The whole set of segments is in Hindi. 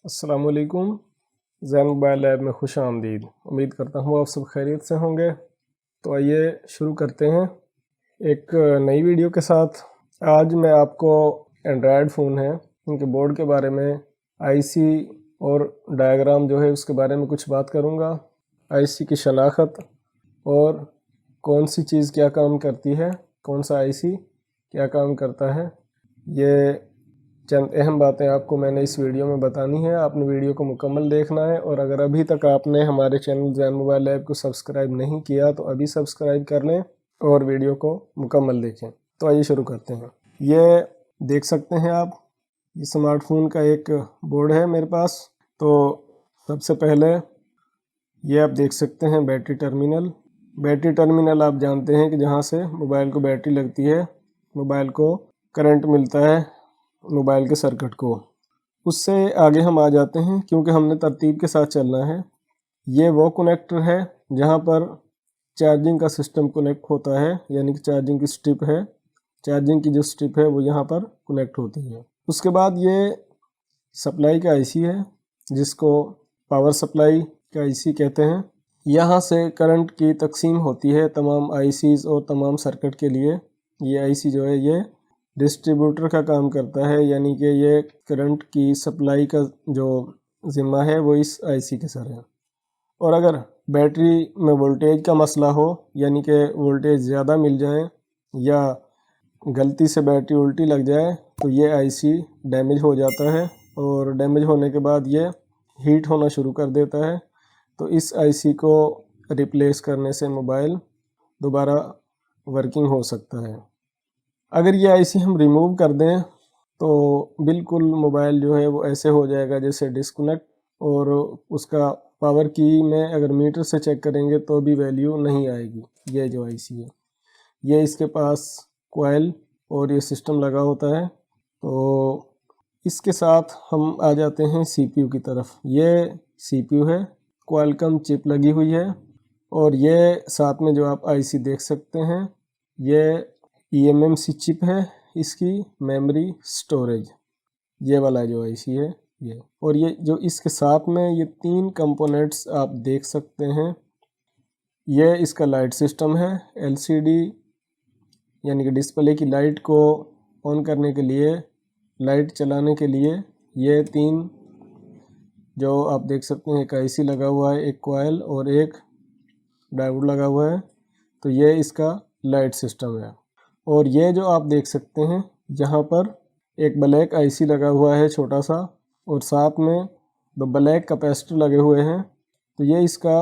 अस्सलामुअलैकुम। ज़ैन मोबाइल लैब में खुश आमदीद। उम्मीद करता हूँ आप सब खैरियत से होंगे। तो आइए शुरू करते हैं एक नई वीडियो के साथ। आज मैं आपको एंड्रॉयड फ़ोन है उनके बोर्ड के बारे में, आईसी और डायग्राम जो है उसके बारे में कुछ बात करूँगा। आईसी की शनाख्त और कौन सी चीज़ क्या काम करती है, कौन सा आईसी क्या काम करता है, ये चंद अहम बातें आपको मैंने इस वीडियो में बतानी है। आपने वीडियो को मुकम्मल देखना है और अगर अभी तक आपने हमारे चैनल ज़ैन मोबाइल लैब को सब्सक्राइब नहीं किया तो अभी सब्सक्राइब कर लें और वीडियो को मुकम्मल देखें। तो आइए शुरू करते हैं। ये देख सकते हैं आप, ये स्मार्टफोन का एक बोर्ड है मेरे पास। तो सबसे पहले ये आप देख सकते हैं बैटरी टर्मिनल। बैटरी टर्मिनल आप जानते हैं कि जहाँ से मोबाइल को बैटरी लगती है, मोबाइल को करंट मिलता है मोबाइल के सर्किट को। उससे आगे हम आ जाते हैं क्योंकि हमने तरतीब के साथ चलना है। ये वो कनेक्टर है जहाँ पर चार्जिंग का सिस्टम कनेक्ट होता है, यानी कि चार्जिंग की स्ट्रिप है, चार्जिंग की जो स्ट्रिप है वो यहाँ पर कनेक्ट होती है। उसके बाद ये सप्लाई का आईसी है जिसको पावर सप्लाई का आईसी कहते हैं। यहाँ से करंट की तकसीम होती है तमाम आईसीज़ और तमाम सर्किट के लिए। ये आईसी जो है ये डिस्ट्रीब्यूटर का काम करता है, यानी कि ये करंट की सप्लाई का जो ज़िम्मा है वो इस आईसी के सर है। और अगर बैटरी में वोल्टेज का मसला हो, यानी कि वोल्टेज ज़्यादा मिल जाए या गलती से बैटरी उल्टी लग जाए तो ये आईसी डैमेज हो जाता है और डैमेज होने के बाद ये हीट होना शुरू कर देता है। तो इस आईसी को रिप्लेस करने से मोबाइल दोबारा वर्किंग हो सकता है। अगर ये आईसी हम रिमूव कर दें तो बिल्कुल मोबाइल जो है वो ऐसे हो जाएगा जैसे डिस्कनेक्ट, और उसका पावर की में अगर मीटर से चेक करेंगे तो भी वैल्यू नहीं आएगी। ये जो आईसी है ये इसके पास कॉइल और ये सिस्टम लगा होता है। तो इसके साथ हम आ जाते हैं सीपीयू की तरफ। ये सीपीयू है, क्वालकॉम चिप लगी हुई है और ये साथ में जो आप आईसी देख सकते हैं ये eMMC चिप है, इसकी मेमोरी स्टोरेज ये वाला जो आईसी है ये। और ये जो इसके साथ में ये तीन कंपोनेंट्स आप देख सकते हैं। ये इसका लाइट सिस्टम है, एलसीडी यानी कि डिस्प्ले की लाइट को ऑन करने के लिए, लाइट चलाने के लिए ये तीन जो आप देख सकते हैं, एक आईसी लगा हुआ है, एक कॉइल और एक डायोड लगा हुआ है। तो ये इसका लाइट सिस्टम है। और ये जो आप देख सकते हैं यहाँ पर एक ब्लैक आईसी लगा हुआ है छोटा सा, और साथ में दो ब्लैक कैपेसिटर लगे हुए हैं। तो ये इसका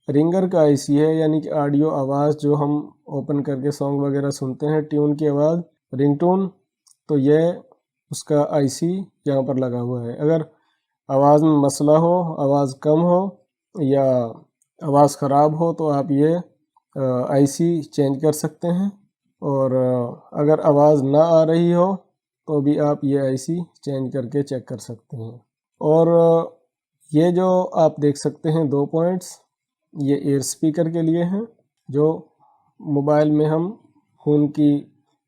रिंगर का आईसी है, यानी कि ऑडियो आवाज़ जो हम ओपन करके सॉन्ग वगैरह सुनते हैं, ट्यून की आवाज़, रिंगटोन, तो ये उसका आईसी यहाँ पर लगा हुआ है। अगर आवाज़ में मसला हो, आवाज़ कम हो या आवाज़ ख़राब हो तो आप ये आईसी चेंज कर सकते हैं। और अगर आवाज़ ना आ रही हो तो भी आप ये आईसी चेंज करके चेक कर सकते हैं। और ये जो आप देख सकते हैं दो पॉइंट्स, ये एयर स्पीकर के लिए हैं, जो मोबाइल में हम फ़ोन की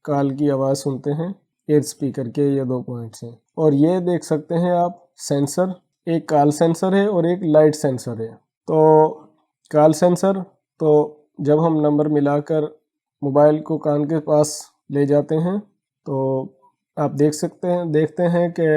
कॉल की आवाज़ सुनते हैं, एयर स्पीकर के ये दो पॉइंट्स हैं। और ये देख सकते हैं आप सेंसर, एक कॉल सेंसर है और एक लाइट सेंसर है। तो कॉल सेंसर तो जब हम नंबर मिलाकर मोबाइल को कान के पास ले जाते हैं तो आप देखते हैं कि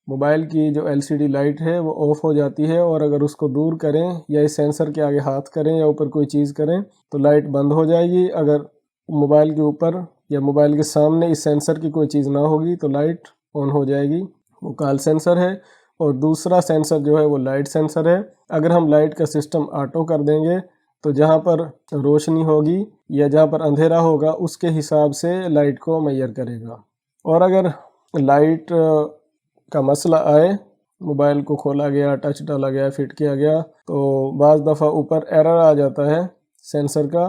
मोबाइल की जो एलसीडी लाइट है वो ऑफ हो जाती है, और अगर उसको दूर करें या इस सेंसर के आगे हाथ करें या ऊपर कोई चीज़ करें तो लाइट बंद हो जाएगी। अगर मोबाइल के ऊपर या मोबाइल के सामने इस सेंसर की कोई चीज़ ना होगी तो लाइट ऑन हो जाएगी। वो कॉल सेंसर है। और दूसरा सेंसर जो है वो लाइट सेंसर है। अगर हम लाइट का सिस्टम ऑटो कर देंगे तो जहाँ पर रोशनी होगी या जहाँ पर अंधेरा होगा उसके हिसाब से लाइट को मेजर करेगा। और अगर लाइट का मसला आए, मोबाइल को खोला गया, टच डाला गया, फिट किया गया, तो बाज़ दफ़ा ऊपर एरर आ जाता है सेंसर का।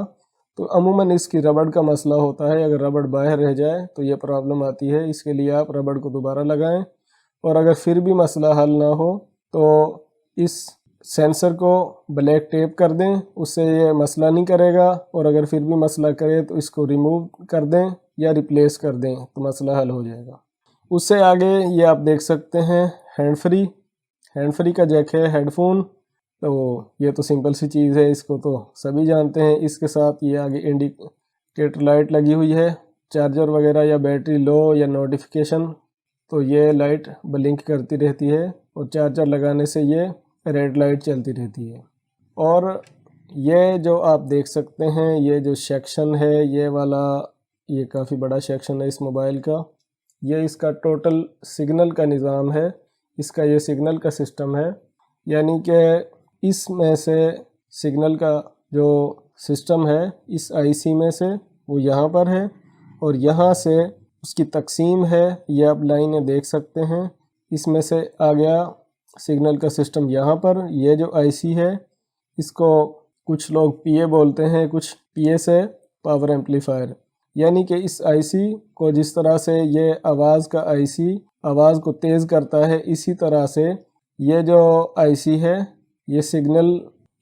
तो अमूमन इसकी रबड़ का मसला होता है। अगर रबड़ बाहर रह जाए तो ये प्रॉब्लम आती है। इसके लिए आप रबड़ को दोबारा लगाएं। और अगर फिर भी मसला हल ना हो तो इस सेंसर को ब्लैक टेप कर दें, उससे ये मसला नहीं करेगा। और अगर फिर भी मसला करे तो इसको रिमूव कर दें या रिप्लेस कर दें तो मसला हल हो जाएगा। उससे आगे ये आप देख सकते हैं हैंड फ्री हैंड फ्री का जैक है हेडफोन, तो ये तो सिंपल सी चीज़ है, इसको तो सभी जानते हैं। इसके साथ ये आगे इंडिकेटर लाइट लगी हुई है, चार्जर वगैरह या बैटरी लो या नोटिफिकेशन, तो ये लाइट ब्लिंक करती रहती है और चार्जर लगाने से ये रेड लाइट चलती रहती है। और ये जो आप देख सकते हैं ये जो सेक्शन है ये वाला, ये काफ़ी बड़ा सेक्शन है इस मोबाइल का। ये इसका टोटल सिग्नल का निज़ाम है, इसका ये सिग्नल का सिस्टम है, यानी कि इसमें से सिग्नल का जो सिस्टम है इस आईसी में से वो यहाँ पर है और यहाँ से उसकी तकसीम है, ये आप लाइनें देख सकते हैं। इसमें से आ गया सिग्नल का सिस्टम यहाँ पर। ये जो आईसी है इसको कुछ लोग पीए बोलते हैं, कुछ पीए से पावर एम्पलीफायर, यानी कि इस आईसी को जिस तरह से ये आवाज़ का आईसी आवाज़ को तेज़ करता है, इसी तरह से ये जो आईसी है ये सिग्नल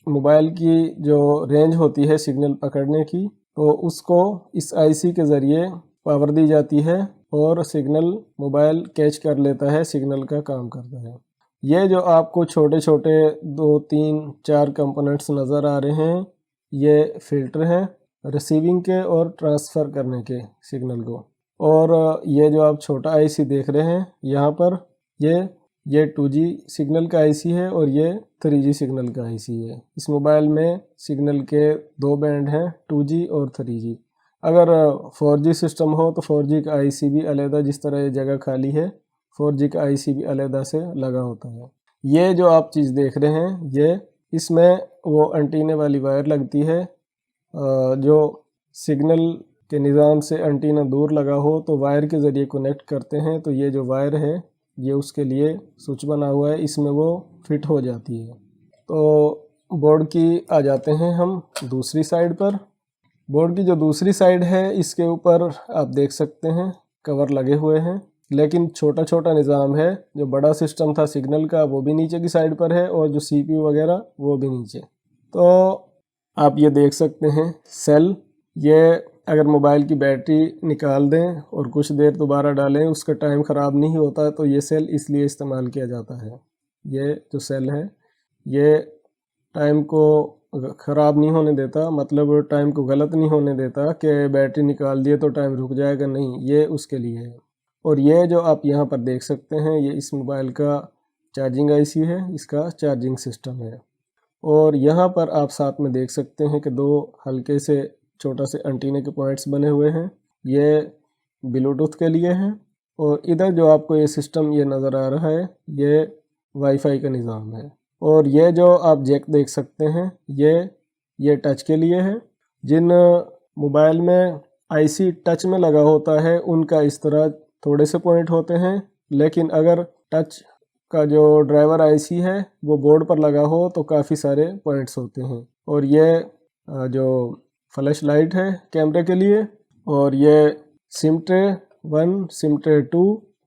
मोबाइल की जो रेंज होती है सिग्नल पकड़ने की, तो उसको इस आईसी के ज़रिए पावर दी जाती है और सिग्नल मोबाइल कैच कर लेता है, सिग्नल का काम करता है। ये जो आपको छोटे छोटे 2, 3, 4 कंपोनेंट्स नज़र आ रहे हैं ये फ़िल्टर हैं रिसीविंग के और ट्रांसफ़र करने के सिग्नल को। और ये जो आप छोटा आईसी देख रहे हैं यहाँ पर ये 2G सिग्नल का आईसी है और ये 3G सिग्नल का आईसी है। इस मोबाइल में सिग्नल के 2 बैंड हैं, 2G और 3G। अगर 4G सिस्टम हो तो 4G का आईसी भी अलहदा, जिस तरह ये जगह खाली है 4G का आईसी भी अलहदा से लगा होता है। ये जो आप चीज़ देख रहे हैं ये इसमें वो एंटीने वाली वायर लगती है, जो सिग्नल के निज़ाम से एंटीना दूर लगा हो तो वायर के ज़रिए कनेक्ट करते हैं, तो ये जो वायर है ये उसके लिए स्विच बना हुआ है, इसमें वो फिट हो जाती है। तो बोर्ड की आ जाते हैं हम दूसरी साइड पर। बोर्ड की जो दूसरी साइड है इसके ऊपर आप देख सकते हैं कवर लगे हुए हैं, लेकिन छोटा छोटा निज़ाम है। जो बड़ा सिस्टम था सिग्नल का वो भी नीचे की साइड पर है और जो CPU वगैरह वो भी नीचे। तो आप ये देख सकते हैं सेल, ये अगर मोबाइल की बैटरी निकाल दें और कुछ देर दोबारा डालें उसका टाइम ख़राब नहीं होता, तो ये सेल इसलिए इस्तेमाल किया जाता है। ये जो सेल है ये टाइम को ख़राब नहीं होने देता, मतलब टाइम को गलत नहीं होने देता कि बैटरी निकाल दिए तो टाइम रुक जाएगा, नहीं, ये उसके लिए है। और ये जो आप यहाँ पर देख सकते हैं ये इस मोबाइल का चार्जिंग आईसी है, इसका चार्जिंग सिस्टम है। और यहाँ पर आप साथ में देख सकते हैं कि 2 हल्के से छोटा से एंटीने के पॉइंट्स बने हुए हैं, ये ब्लूटूथ के लिए हैं। और इधर जो आपको ये सिस्टम ये नज़र आ रहा है ये वाईफाई का निज़ाम है। और ये जो आप जैक देख सकते हैं ये टच के लिए है। जिन मोबाइल में आईसी टच में लगा होता है उनका इस तरह थोड़े से पॉइंट होते हैं, लेकिन अगर टच का जो ड्राइवर आईसी है वो बोर्ड पर लगा हो तो काफ़ी सारे पॉइंट्स होते हैं। और ये जो फ्लैश लाइट है कैमरे के लिए, और ये सिम ट्रे 1, सिम ट्रे 2,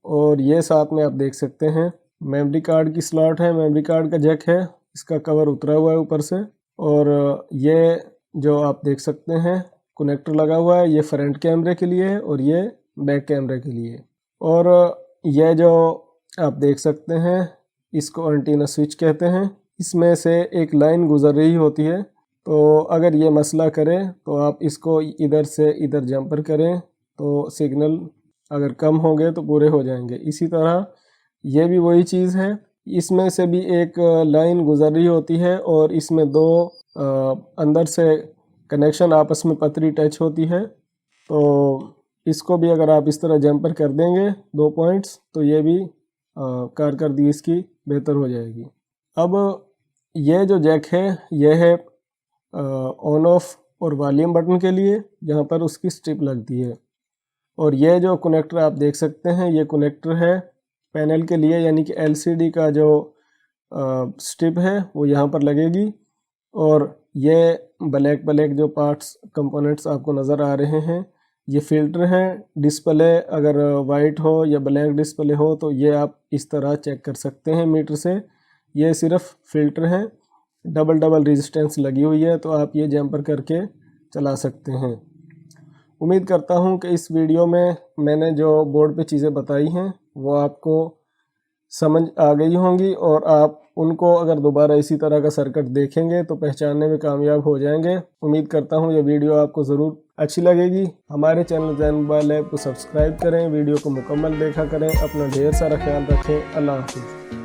और ये साथ में आप देख सकते हैं मेमोरी कार्ड की स्लॉट है, मेमोरी कार्ड का जैक है, इसका कवर उतरा हुआ है ऊपर से। और ये जो आप देख सकते हैं कनेक्टर लगा हुआ है ये फ्रंट कैमरे के लिए है और ये बैक कैमरे के लिए। और ये जो आप देख सकते हैं इसको एंटीना स्विच कहते हैं, इसमें से एक लाइन गुजर रही होती है, तो अगर ये मसला करे तो आप इसको इधर से इधर जंपर करें तो सिग्नल अगर कम होंगे तो पूरे हो जाएंगे। इसी तरह ये भी वही चीज़ है, इसमें से भी एक लाइन गुजर रही होती है और इसमें 2 अंदर से कनेक्शन आपस में पतली टच होती है, तो इसको भी अगर आप इस तरह जंपर कर देंगे 2 पॉइंट्स तो ये भी कारकर्दगी इसकी बेहतर हो जाएगी। अब ये जो जैक है ये है ऑन ऑफ और वॉल्यूम बटन के लिए, जहाँ पर उसकी स्ट्रिप लगती है। और ये जो कनेक्टर आप देख सकते हैं ये कनेक्टर है पैनल के लिए, यानी कि LCD का जो स्ट्रिप है वो यहाँ पर लगेगी। और ये ब्लैक जो पार्ट्स कंपोनेंट्स आपको नज़र आ रहे हैं ये फ़िल्टर हैं। डिस्प्ले अगर वाइट हो या ब्लैक डिस्प्ले हो तो ये आप इस तरह चेक कर सकते हैं मीटर से। ये सिर्फ फ़िल्टर हैं, डबल रेजिस्टेंस लगी हुई है, तो आप ये जंपर करके चला सकते हैं। उम्मीद करता हूं कि इस वीडियो में मैंने जो बोर्ड पे चीज़ें बताई हैं वो आपको समझ आ गई होंगी और आप उनको अगर दोबारा इसी तरह का सर्किट देखेंगे तो पहचानने में कामयाब हो जाएंगे। उम्मीद करता हूँ ये वीडियो आपको ज़रूर अच्छी लगेगी। हमारे चैनल जैन मोबाइल लैब को सब्सक्राइब करें, वीडियो को मुकम्मल देखा करें। अपना ढेर सारा ख्याल रखें। अल्लाह हाफिज़।